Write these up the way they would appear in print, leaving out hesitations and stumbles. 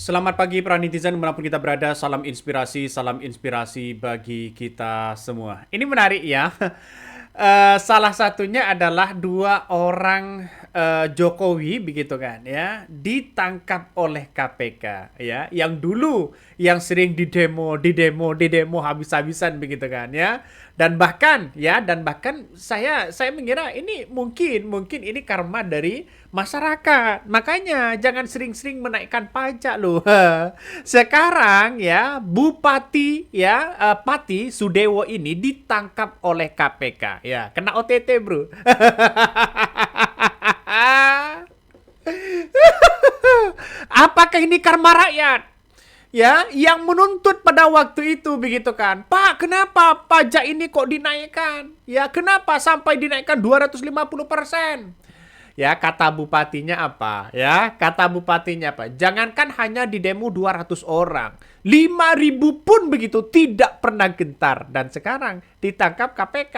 Selamat pagi para netizen dimanapun kita berada, salam inspirasi bagi kita semua. Ini menarik ya. Salah satunya adalah dua orang Jokowi begitu kan ya, ditangkap oleh KPK ya, yang dulu yang sering didemo habis-habisan begitu kan ya. Dan bahkan saya mengira ini mungkin ini karma dari masyarakat. Makanya jangan sering-sering menaikkan pajak loh. Sekarang ya Bupati ya Pati Sudewo ini ditangkap oleh KPK ya, kena OTT bro. Apakah ini karma rakyat? Ya, yang menuntut pada waktu itu begitu kan. Pak, kenapa pajak ini kok dinaikkan? Ya, kenapa sampai dinaikkan 250%? Ya, kata bupatinya apa? Ya, kata bupatinya apa? Jangankan hanya di demo 200 orang. 5.000 pun begitu tidak pernah gentar. Dan sekarang ditangkap KPK.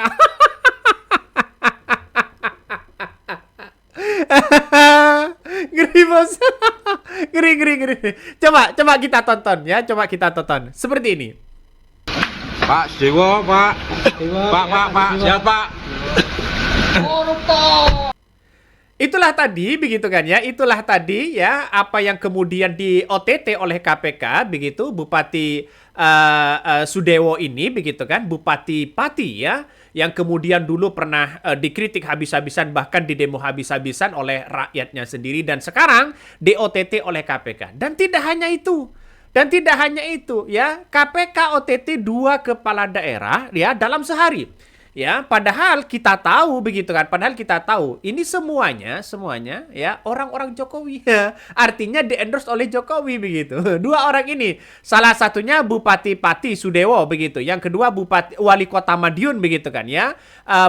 Ngeri bos. Ngeri. Coba kita tonton ya. Coba kita tonton. Seperti ini. Pak Dewo, Pak. Pak, siapa? Itulah tadi begitu kan ya. Itulah tadi ya apa yang kemudian di OTT oleh KPK begitu Bupati Sudewo ini begitu kan, Bupati Pati ya, yang kemudian dulu pernah dikritik habis-habisan, bahkan didemo habis-habisan oleh rakyatnya sendiri, dan sekarang di OTT oleh KPK. Dan tidak hanya itu. Ya, KPK OTT 2 kepala daerah ya dalam sehari. Ya, padahal kita tahu begitu kan. Padahal kita tahu ini semuanya ya orang-orang Jokowi. Artinya di-endorse oleh Jokowi begitu. Dua orang ini, salah satunya Bupati Pati Sudewo begitu. Yang kedua Bupati Wali Kota Madiun begitu kan ya.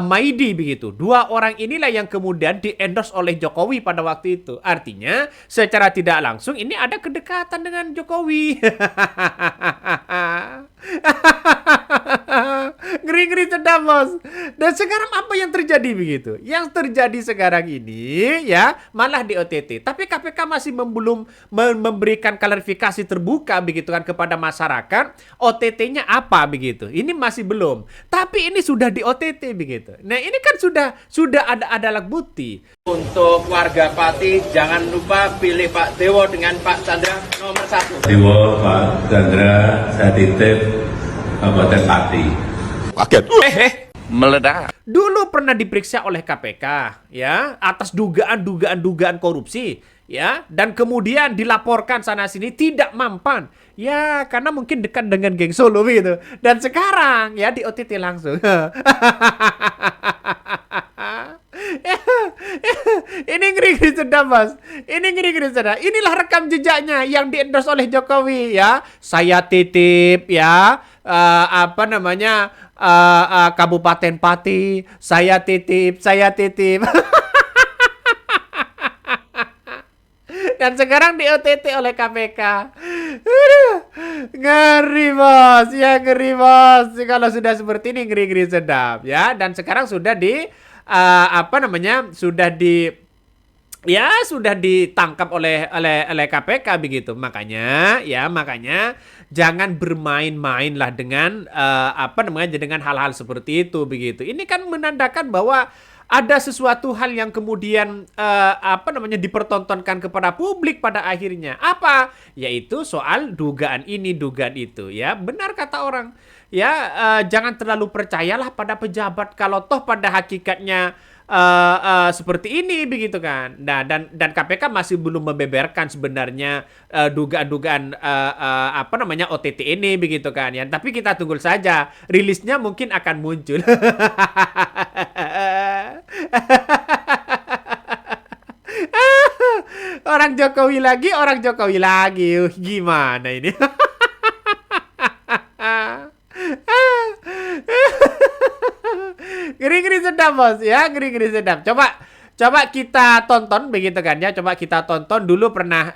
Maidi begitu. Dua orang inilah yang kemudian di-endorse oleh Jokowi pada waktu itu. Artinya secara tidak langsung ini ada kedekatan dengan Jokowi. Ngeri-ngeri sedap bos. Dan sekarang apa yang terjadi begitu? Yang terjadi sekarang ini ya malah di OTT. Tapi KPK masih belum memberikan klarifikasi terbuka begitu kan kepada masyarakat. OTT-nya apa begitu? Ini masih belum. Tapi ini sudah di OTT begitu. Nah ini kan sudah ada alat bukti. Untuk warga Pati, jangan lupa pilih Pak Dewo dengan Pak Chandra nomor 1. Dewo, Pak Chandra, saya titip Kabupaten Pati. Kaget. Meledak. Dulu pernah diperiksa oleh KPK ya atas dugaan korupsi ya, dan kemudian dilaporkan sana sini tidak mempan. Ya, karena mungkin dekat dengan geng Solo gitu. Dan sekarang ya di OTT langsung. Ini ngeri-ngeri sedap mas. Ini ngeri-ngeri sedap. Inilah rekam jejaknya yang di-endorse oleh Jokowi ya. Saya titip ya Kabupaten Pati. Saya titip. Dan sekarang di OTT oleh KPK. Ngeri bos. Ya ngeri bos. Kalau sudah seperti ini ngeri-ngeri sedap ya. Dan sekarang sudah sudah ditangkap oleh KPK begitu. Makanya jangan bermain-main lah dengan dengan hal-hal seperti itu begitu. Ini kan menandakan bahwa ada sesuatu hal yang kemudian dipertontonkan kepada publik pada akhirnya. Apa? Yaitu soal dugaan ini, dugaan itu ya. Benar kata orang. Ya, jangan terlalu percayalah pada pejabat kalau toh pada hakikatnya seperti ini begitu kan. Nah, dan KPK masih belum membeberkan sebenarnya dugaan-dugaan OTT ini begitu kan ya. Tapi kita tunggu saja, rilisnya mungkin akan muncul. Orang Jokowi lagi. Gimana ini? Ngeri-ngeri sedap bos ya, ngeri-ngeri sedap. Coba kita tonton begitu kan ya. Coba kita tonton dulu pernah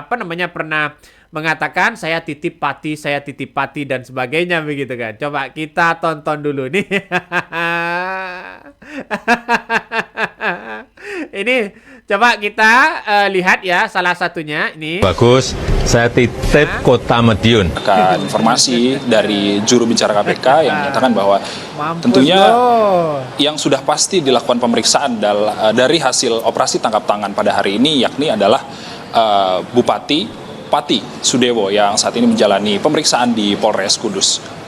pernah mengatakan saya titip Pati dan sebagainya begitu kan. Coba kita tonton dulu nih. Ini coba kita lihat ya salah satunya ini. Bagus. saya titip Kota Madiun. Informasi dari juru bicara KPK yang menyatakan bahwa Mampus tentunya lo. yang sudah pasti dilakukan pemeriksaan dari hasil operasi tangkap tangan pada hari ini yakni adalah Bupati Pati Sudewo yang saat ini menjalani pemeriksaan di Polres Kudus.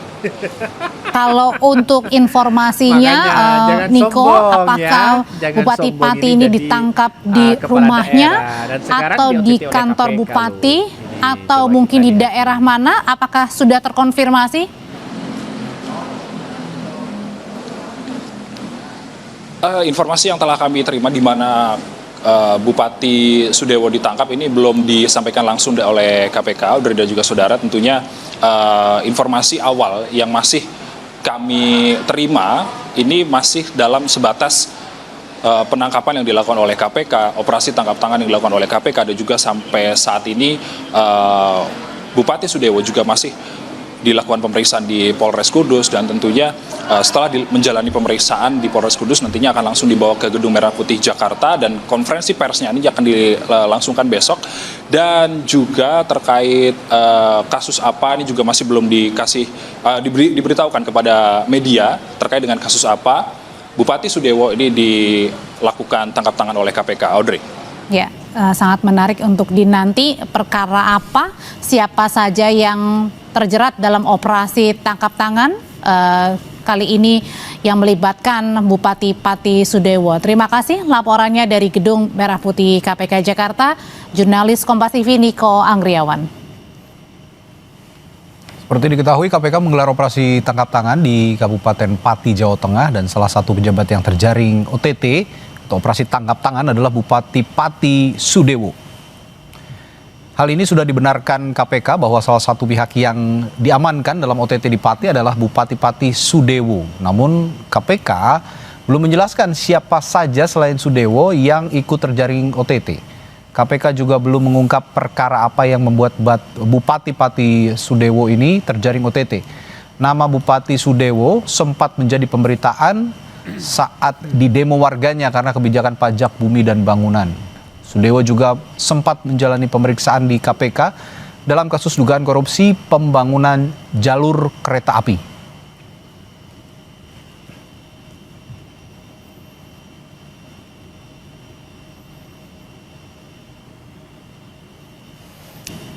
Kalau untuk informasinya, Makanya, jangan Niko, sombong, apakah ya. Jangan Bupati sombong, Pati ini ini jadi, ditangkap di kepala rumahnya daerah. Dan sekarang atau di dioteti oleh kantor KPK Bupati loh. Ini atau coba mungkin kita di lihat. daerah mana? Apakah sudah terkonfirmasi? Informasi yang telah kami terima di mana Bupati Sudewo ditangkap ini belum disampaikan langsung oleh KPK, Audrey dan juga saudara. Tentunya informasi awal yang masih kami terima ini masih dalam sebatas penangkapan yang dilakukan oleh KPK, operasi tangkap tangan yang dilakukan oleh KPK, dan juga sampai saat ini Bupati Sudewo juga masih dilakukan pemeriksaan di Polres Kudus, dan tentunya setelah menjalani pemeriksaan di Polres Kudus nantinya akan langsung dibawa ke Gedung Merah Putih Jakarta, dan konferensi persnya ini akan dilangsungkan besok. Dan juga terkait kasus apa ini juga masih belum diberitahukan kepada media terkait dengan kasus apa Bupati Sudewo ini dilakukan tangkap tangan oleh KPK, Audrey. Ya, sangat menarik untuk dinanti perkara apa, siapa saja yang terjerat dalam operasi tangkap tangan kali ini yang melibatkan Bupati Pati Sudewo. Terima kasih laporannya dari Gedung Merah Putih KPK Jakarta, jurnalis Kompas TV Niko Anggriawan. Seperti diketahui, KPK menggelar operasi tangkap tangan di Kabupaten Pati, Jawa Tengah, dan salah satu pejabat yang terjaring OTT atau operasi tangkap tangan adalah Bupati Pati Sudewo. Hal ini sudah dibenarkan KPK bahwa salah satu pihak yang diamankan dalam OTT di Pati adalah Bupati Pati Sudewo. Namun KPK belum menjelaskan siapa saja selain Sudewo yang ikut terjaring OTT. KPK juga belum mengungkap perkara apa yang membuat Bupati Pati Sudewo ini terjaring OTT. Nama Bupati Sudewo sempat menjadi pemberitaan saat di demo warganya karena kebijakan pajak bumi dan bangunan. Sudewo juga sempat menjalani pemeriksaan di KPK dalam kasus dugaan korupsi pembangunan jalur kereta api.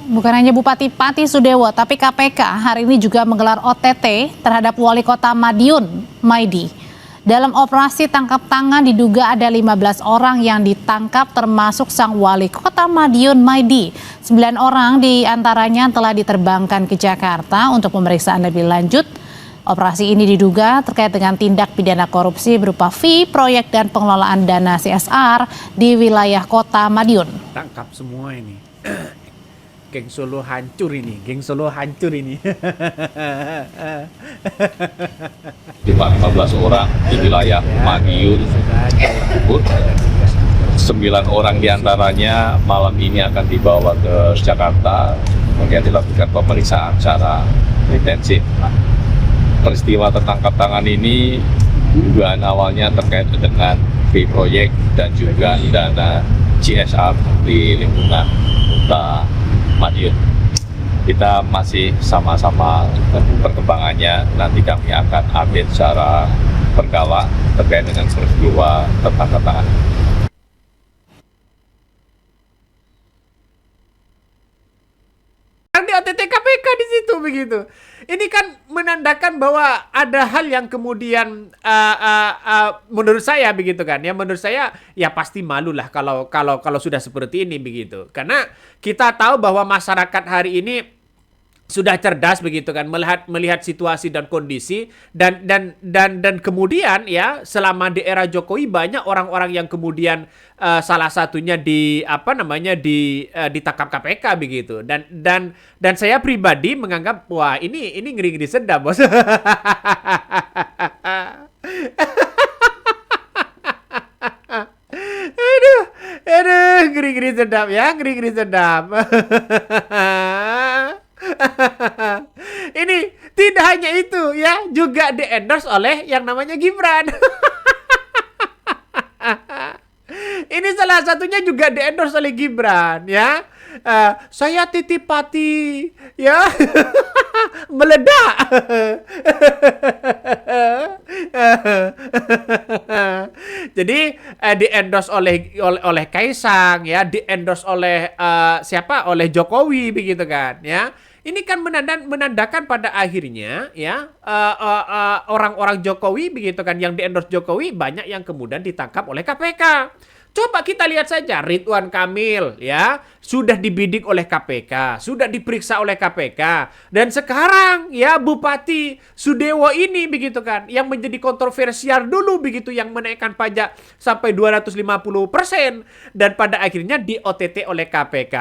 Bukan hanya Bupati Pati Sudewo, tapi KPK hari ini juga menggelar OTT terhadap Wali Kota Madiun, Maidi. Dalam operasi tangkap tangan diduga ada 15 orang yang ditangkap termasuk sang Wali Kota Madiun, Maidi. 9 orang diantaranya telah diterbangkan ke Jakarta untuk pemeriksaan lebih lanjut. Operasi ini diduga terkait dengan tindak pidana korupsi berupa fee, proyek dan pengelolaan dana CSR di wilayah Kota Madiun. Tangkap semua ini. Geng Solo hancur ini, geng Solo hancur ini. 15 orang di wilayah Madiun tersebut. 9 orang diantaranya malam ini akan dibawa ke Jakarta, kemudian dilakukan pemeriksaan secara intensif. Peristiwa tertangkap tangan ini dugaan awalnya terkait dengan fee proyek dan juga dana CSR di lingkungan Kota Madiun. Kita masih sama-sama tunggu perkembangannya. Nanti kami akan update secara berkala terkait dengan peristiwa tertangkap tangan. Di OTT KPK di situ begitu. Ini kan menandakan bahwa ada hal yang kemudian menurut saya begitu kan ya, menurut saya ya pasti malu lah kalau sudah seperti ini begitu. Karena kita tahu bahwa masyarakat hari ini sudah cerdas begitu kan, melihat situasi dan kondisi, dan kemudian ya selama di era Jokowi banyak orang-orang yang kemudian salah satunya ditangkap KPK begitu, dan saya pribadi menganggap wah ini ngeri-ngeri sedap bos. aduh ngeri-ngeri sedap ya, ngeri-ngeri sedap. Ini tidak hanya itu ya, juga di-endorse oleh yang namanya Gibran. Ini salah satunya juga di-endorse oleh Gibran ya. Saya titip Pati, ya, meledak. Jadi di-endorse oleh Kaisang, ya, di-endorse oleh siapa? Oleh Jokowi, begitu kan, ya. Ini kan menandakan pada akhirnya, ya, orang-orang Jokowi, begitu kan, yang di-endorse Jokowi banyak yang kemudian ditangkap oleh KPK. Coba kita lihat saja Ridwan Kamil, ya, sudah dibidik oleh KPK, sudah diperiksa oleh KPK, dan sekarang, ya, Bupati Sudewo ini, begitu kan, yang menjadi kontroversial dulu, begitu, yang menaikkan pajak sampai 250% dan pada akhirnya di OTT oleh KPK.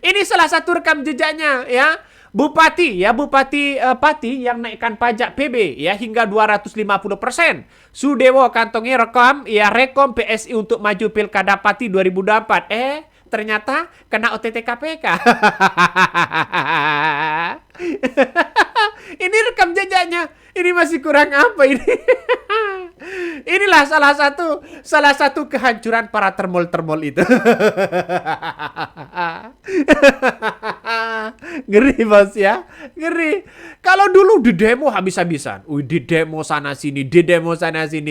Ini salah satu rekam jejaknya, ya. Bupati Pati yang naikkan pajak PB, ya, hingga 250%. Sudewo kantongi rekam, ya, rekom PSI untuk maju Pilkada Pati 2024. Ternyata kena OTT KPK. Ini rekam jejaknya. Ini masih kurang apa ini? Inilah salah satu kehancuran para termol-termol itu. Ngeri, bos, ya. Ngeri. Kalau dulu di demo habis-habisan. Di demo sana sini,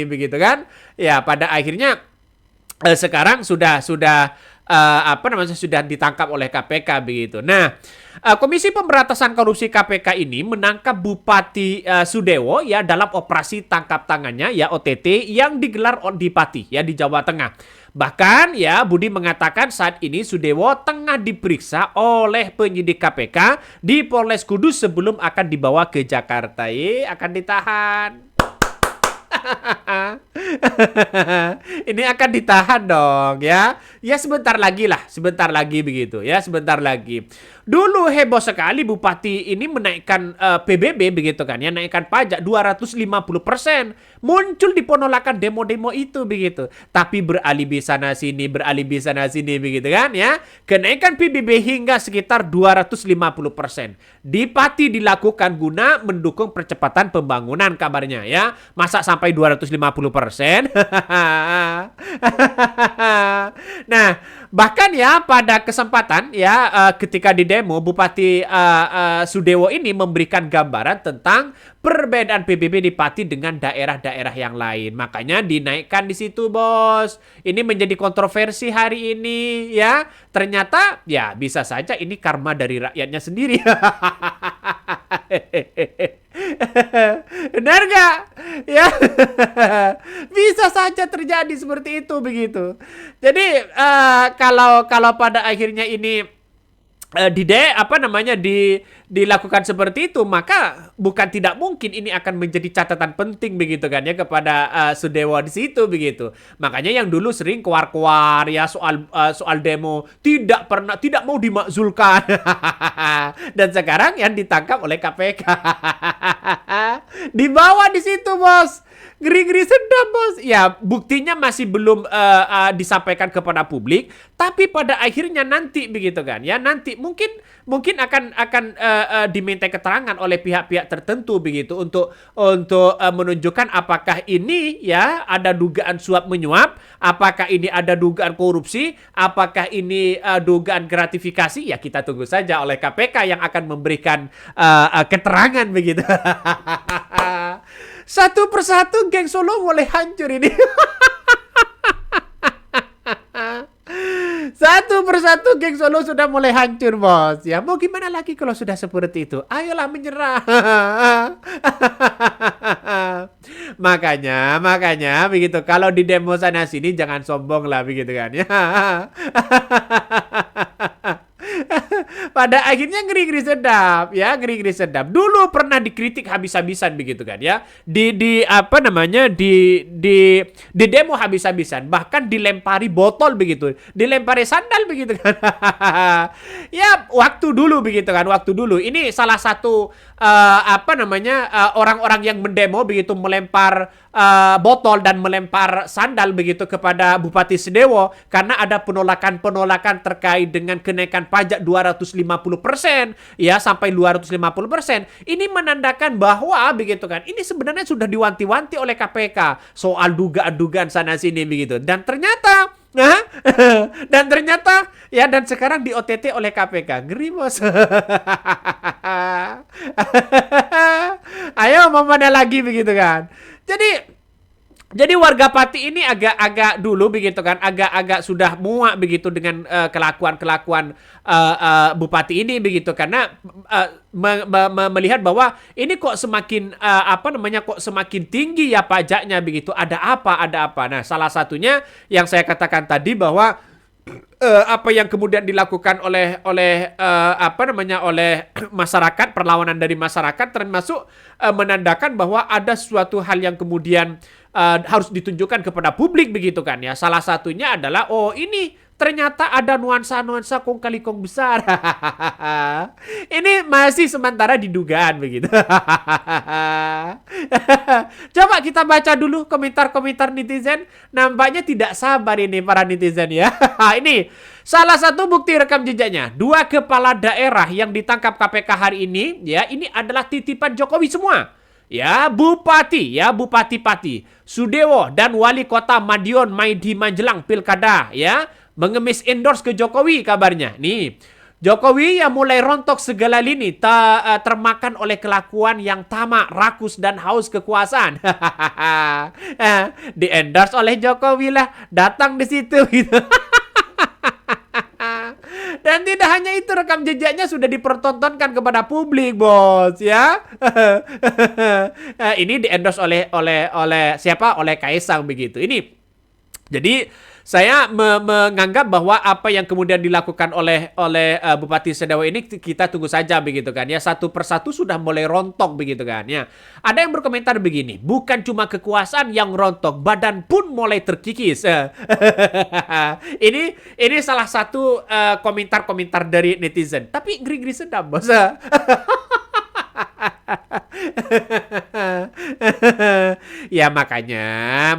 begitu kan? Ya, pada akhirnya sekarang sudah ditangkap oleh KPK, begitu. Nah, Komisi Pemberantasan Korupsi KPK ini menangkap Bupati Sudewo, ya, dalam operasi tangkap tangannya, ya, OTT yang digelar di Pati, ya, di Jawa Tengah. Bahkan, ya, Budi mengatakan saat ini Sudewo tengah diperiksa oleh penyidik KPK di Polres Kudus sebelum akan dibawa ke Jakarta. Akan ditahan. Ini akan ditahan dong, ya. Ya, sebentar lagi begitu, ya, sebentar lagi. Dulu heboh sekali Bupati ini menaikkan PBB, begitu kan, ya, naikkan pajak 250%. Muncul di penolakan demo-demo itu, begitu. Tapi beralibi sana sini, begitu kan, ya. Kenaikan PBB hingga sekitar 250%. Di Pati dilakukan guna mendukung percepatan pembangunan, kabarnya, ya. Masa sampai 250%? Nah, bahkan, ya, pada kesempatan, ya, ketika di demo, Bupati Sudewo ini memberikan gambaran tentang perbedaan PBB di Pati dengan daerah-daerah yang lain. Makanya dinaikkan di situ, bos. Ini menjadi kontroversi hari ini, ya. Ternyata, ya, bisa saja ini karma dari rakyatnya sendiri. Benar nggak? Ya, bisa saja terjadi seperti itu, begitu. Jadi kalau pada akhirnya ini dilakukan seperti itu, maka bukan tidak mungkin ini akan menjadi catatan penting, begitu kan, ya, kepada Sudewo di situ, begitu. Makanya yang dulu sering keluar, ya, soal demo tidak mau dimakzulkan. Dan sekarang yang ditangkap oleh KPK. Dibawa di situ, bos. Ngeri-ngeri sedap, bos. Ya, buktinya masih belum disampaikan kepada publik, tapi pada akhirnya nanti, begitu kan, ya, nanti mungkin akan diminta keterangan oleh pihak-pihak tertentu, begitu, untuk menunjukkan apakah ini, ya, ada dugaan suap menyuap, apakah ini ada dugaan korupsi, apakah ini dugaan gratifikasi. Ya, kita tunggu saja oleh KPK yang akan memberikan keterangan, begitu. Satu persatu geng Solo mulai hancur ini. Satu persatu geng Solo sudah mulai hancur, bos. Ya, mau gimana lagi kalau sudah seperti itu? Ayolah menyerah. Makanya begitu. Kalau di demo sana sini jangan sombong lah, begitu kan, ya. Pada akhirnya ngeri-ngeri sedap, ya, ngeri-ngeri sedap. Dulu pernah dikritik habis-habisan, begitu kan, ya. Di demo habis-habisan, bahkan dilempari botol, begitu. Dilempari sandal, begitu kan. Ya, waktu dulu, begitu kan, waktu dulu. Ini salah satu orang-orang yang mendemo, begitu, melempar botol dan melempar sandal, begitu, kepada Bupati Sudewo karena ada penolakan terkait dengan kenaikan pajak 250%, ya, sampai 250%. Ini menandakan bahwa, begitu kan, ini sebenarnya sudah diwanti-wanti oleh KPK soal dugaan-dugaan sana sini, begitu. Dan ternyata Nah, dan ternyata ya dan sekarang di OTT oleh KPK. Ngeri, Bos. Ayo mau mana lagi begitu kan. Jadi warga Pati ini agak dulu begitu kan, agak sudah muak begitu dengan kelakuan bupati ini begitu, karena melihat bahwa ini kok semakin kok semakin tinggi ya pajaknya begitu. Ada apa? Nah, salah satunya yang saya katakan tadi bahwa apa yang kemudian dilakukan oleh masyarakat, perlawanan dari masyarakat termasuk menandakan bahwa ada suatu hal yang kemudian harus ditunjukkan kepada publik begitu kan ya. Salah satunya adalah ini ternyata ada nuansa-nuansa kong kali kong besar. Ini masih sementara didugaan begitu. Coba kita baca dulu komentar-komentar netizen. Nampaknya tidak sabar ini para netizen ya. Ini salah satu bukti rekam jejaknya. 2 kepala daerah yang ditangkap KPK hari ini ya, ini adalah titipan Jokowi semua. Ya, Bupati Pati Sudewo dan Wali Kota Madiun Maidi Magelang Pilkada ya, mengemis endorse ke Jokowi kabarnya. Nih, Jokowi yang mulai rontok segala lini termakan oleh kelakuan yang tamak, rakus dan haus kekuasaan. Di endorse oleh Jokowi lah, datang di situ gitu. Dan tidak hanya itu, rekam jejaknya sudah dipertontonkan kepada publik, Bos, ya. Ini di-endorse oleh siapa? Oleh Kaisang begitu. Ini jadi saya menganggap bahwa apa yang kemudian dilakukan oleh Bupati Sudewo ini kita tunggu saja begitu kan ya. Satu persatu sudah mulai rontok begitu kan ya. Ada yang berkomentar begini, bukan cuma kekuasaan yang rontok, badan pun mulai terkikis. Ini salah satu komentar-komentar dari netizen. Tapi ngeri-ngeri sedap, Bos. Ya makanya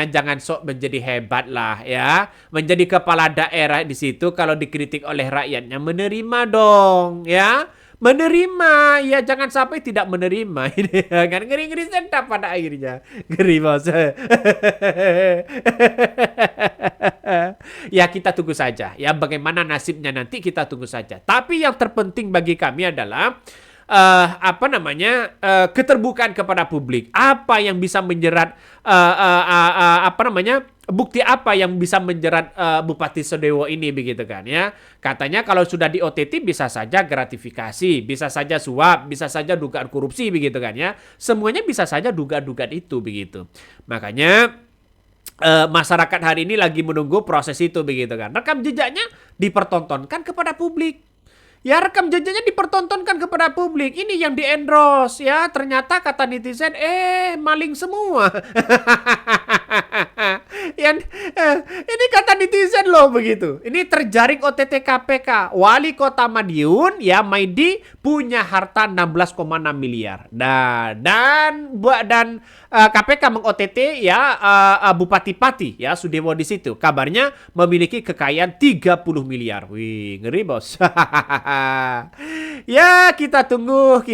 jangan sok menjadi hebat lah ya. Menjadi kepala daerah di situ kalau dikritik oleh rakyatnya menerima dong ya. Menerima ya, jangan sampai tidak menerima. Ini kan ngeri-ngeri sedap pada akhirnya. Ngeri, Bos. Ya kita tunggu saja ya, bagaimana nasibnya nanti kita tunggu saja. Tapi yang terpenting bagi kami adalah keterbukaan kepada publik. Apa yang bisa menjerat bukti apa yang bisa menjerat Bupati Sudewo ini begitu kan ya. Katanya kalau sudah di OTT bisa saja gratifikasi, bisa saja suap, bisa saja dugaan korupsi begitu kan ya. Semuanya bisa saja dugaan-dugaan itu begitu. Makanya masyarakat hari ini lagi menunggu proses itu begitu kan. Rekam jejaknya dipertontonkan kepada publik. Ya, rekam jejaknya dipertontonkan kepada publik. Ini yang di-endorse ya. Ternyata kata netizen, maling semua. Ini kata netizen loh begitu. Ini terjaring OTT KPK. Wali Kota Madiun ya, Maidi punya harta 16,6 miliar. Dan KPK meng-OTT ya Bupati Pati ya Sudewo di situ. Kabarnya memiliki kekayaan 30 miliar. Wih, ngeri, Bos. Ya, kita tunggu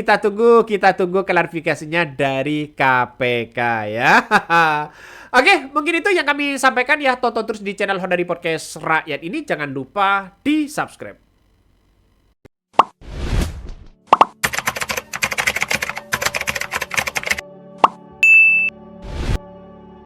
klarifikasinya dari KPK ya. Oke, mungkin itu yang kami sampaikan ya. Tonton terus di channel Honda Podcast Rakyat ini. Jangan lupa di-subscribe.